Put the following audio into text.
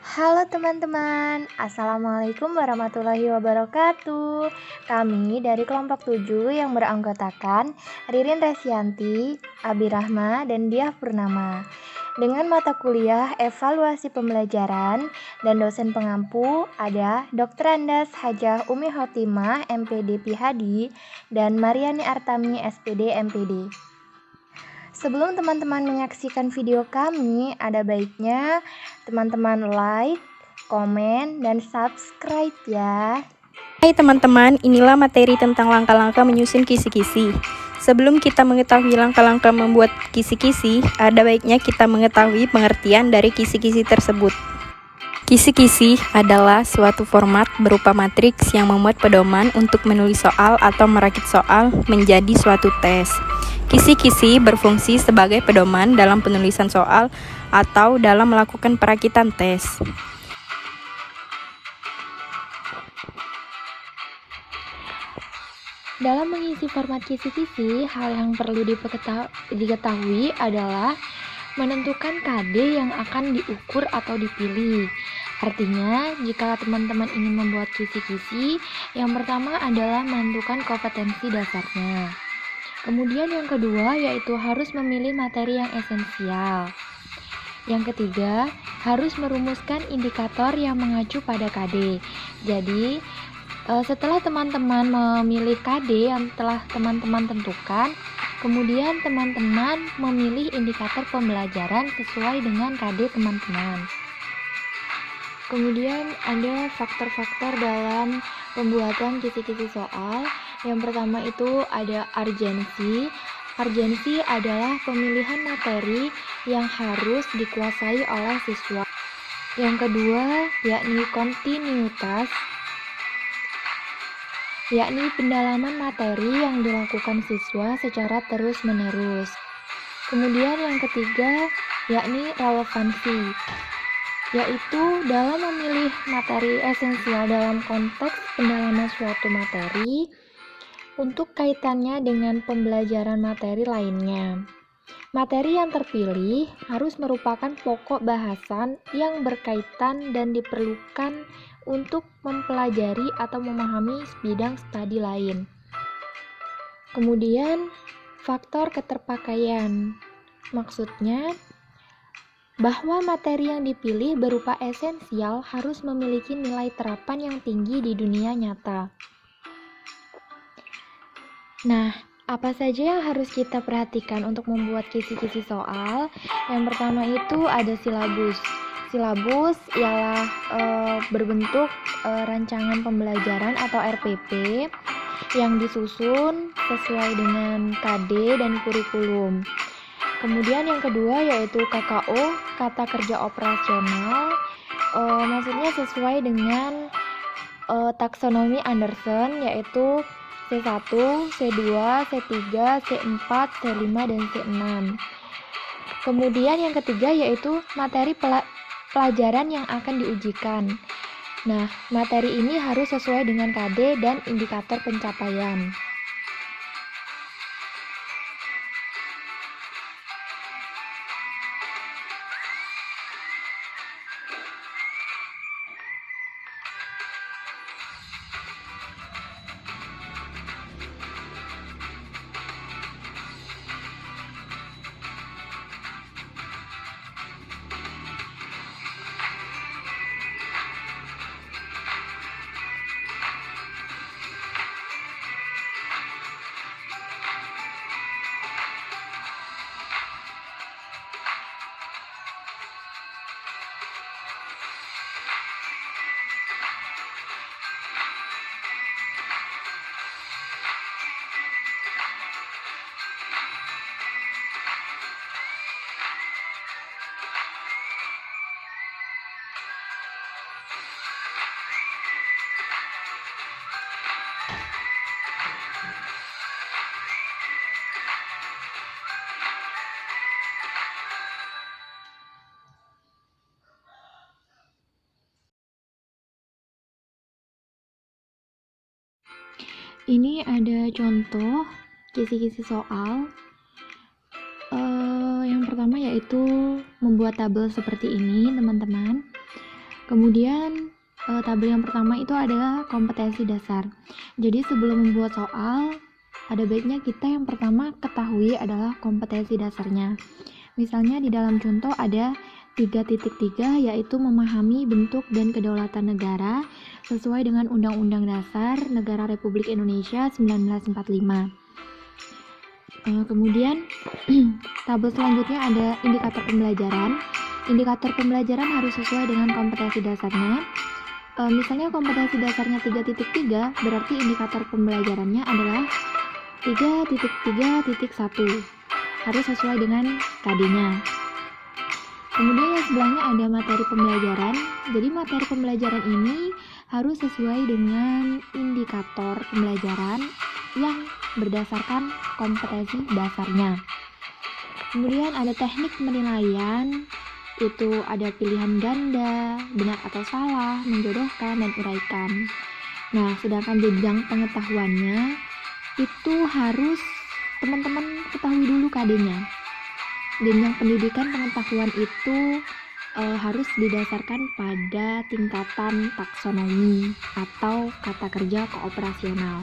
Halo teman-teman, Assalamualaikum warahmatullahi wabarakatuh. Kami dari kelompok 7 yang beranggotakan Ririn Resyanti, Abi Rahma, dan Diah Purnama. Dengan mata kuliah evaluasi pembelajaran dan dosen pengampu ada Dr. Andas Hajah Umi Hotimah, MPD PhD, dan Mariani Artami, SPD MPD. Sebelum teman-teman menyaksikan video kami, ada baiknya teman-teman like, komen, dan subscribe ya. Hai teman-teman, inilah materi tentang langkah-langkah menyusun kisi-kisi. Sebelum kita mengetahui langkah-langkah membuat kisi-kisi, ada baiknya kita mengetahui pengertian dari kisi-kisi tersebut. Kisi-kisi adalah suatu format berupa matriks yang memuat pedoman untuk menulis soal atau merakit soal menjadi suatu tes. Kisi-kisi berfungsi sebagai pedoman dalam penulisan soal atau dalam melakukan perakitan tes. Dalam mengisi format kisi-kisi, hal yang perlu diketahui adalah menentukan KD yang akan diukur atau dipilih. Artinya, jika teman-teman ingin membuat kisi-kisi, yang pertama adalah menentukan kompetensi dasarnya. Kemudian yang kedua yaitu harus memilih materi yang esensial. Yang ketiga, harus merumuskan indikator yang mengacu pada KD. Jadi, setelah teman-teman memilih KD yang telah teman-teman tentukan, kemudian teman-teman memilih indikator pembelajaran sesuai dengan KD teman-teman. Kemudian ada faktor-faktor dalam pembuatan kisi-kisi soal. Yang pertama itu ada urgensi. Urgensi adalah pemilihan materi yang harus dikuasai oleh siswa. Yang kedua yakni kontinuitas, yakni pendalaman materi yang dilakukan siswa secara terus-menerus. Kemudian yang ketiga yakni relevansi, yaitu dalam memilih materi esensial dalam konteks pendalaman suatu materi untuk kaitannya dengan pembelajaran materi lainnya. Materi yang terpilih harus merupakan pokok bahasan yang berkaitan dan diperlukan untuk mempelajari atau memahami bidang studi lain. Kemudian, faktor keterpakaian. Maksudnya, bahwa materi yang dipilih berupa esensial harus memiliki nilai terapan yang tinggi di dunia nyata. Nah, apa saja yang harus kita perhatikan untuk membuat kisi-kisi soal? Yang pertama itu ada silabus. Silabus ialah berbentuk rancangan pembelajaran atau RPP yang disusun sesuai dengan KD dan kurikulum. Kemudian yang kedua yaitu KKO, kata kerja operasional, maksudnya sesuai dengan taksonomi Anderson, yaitu C1, C2, C3, C4, C5, dan C6. Kemudian yang ketiga yaitu materi pelajaran yang akan diujikan. Nah, materi ini harus sesuai dengan KD dan indikator pencapaian. Ini ada contoh kisi-kisi soal. Yang pertama yaitu membuat tabel seperti ini, teman-teman. Kemudian tabel yang pertama itu adalah kompetensi dasar. Jadi sebelum membuat soal, ada baiknya kita yang pertama ketahui adalah kompetensi dasarnya. Misalnya di dalam contoh ada 3.3 yaitu memahami bentuk dan kedaulatan negara sesuai dengan Undang-Undang Dasar Negara Republik Indonesia 1945. Kemudian tabel selanjutnya ada indikator pembelajaran. Indikator pembelajaran harus sesuai dengan kompetensi dasarnya. Misalnya kompetensi dasarnya 3.3, berarti indikator pembelajarannya adalah 3.3.1. Harus sesuai dengan KD-nya. Kemudian yang sebelahnya ada materi pembelajaran. Jadi materi pembelajaran ini harus sesuai dengan indikator pembelajaran yang berdasarkan kompetensi dasarnya. Kemudian ada teknik penilaian, itu ada pilihan ganda, benar atau salah, menjodohkan, dan uraikan. Nah, sedangkan jenjang pengetahuannya itu harus teman-teman ketahui dulu KD-nya. Jenjang pendidikan pengetahuan itu harus didasarkan pada tingkatan taksonomi atau kata kerja kooperasional.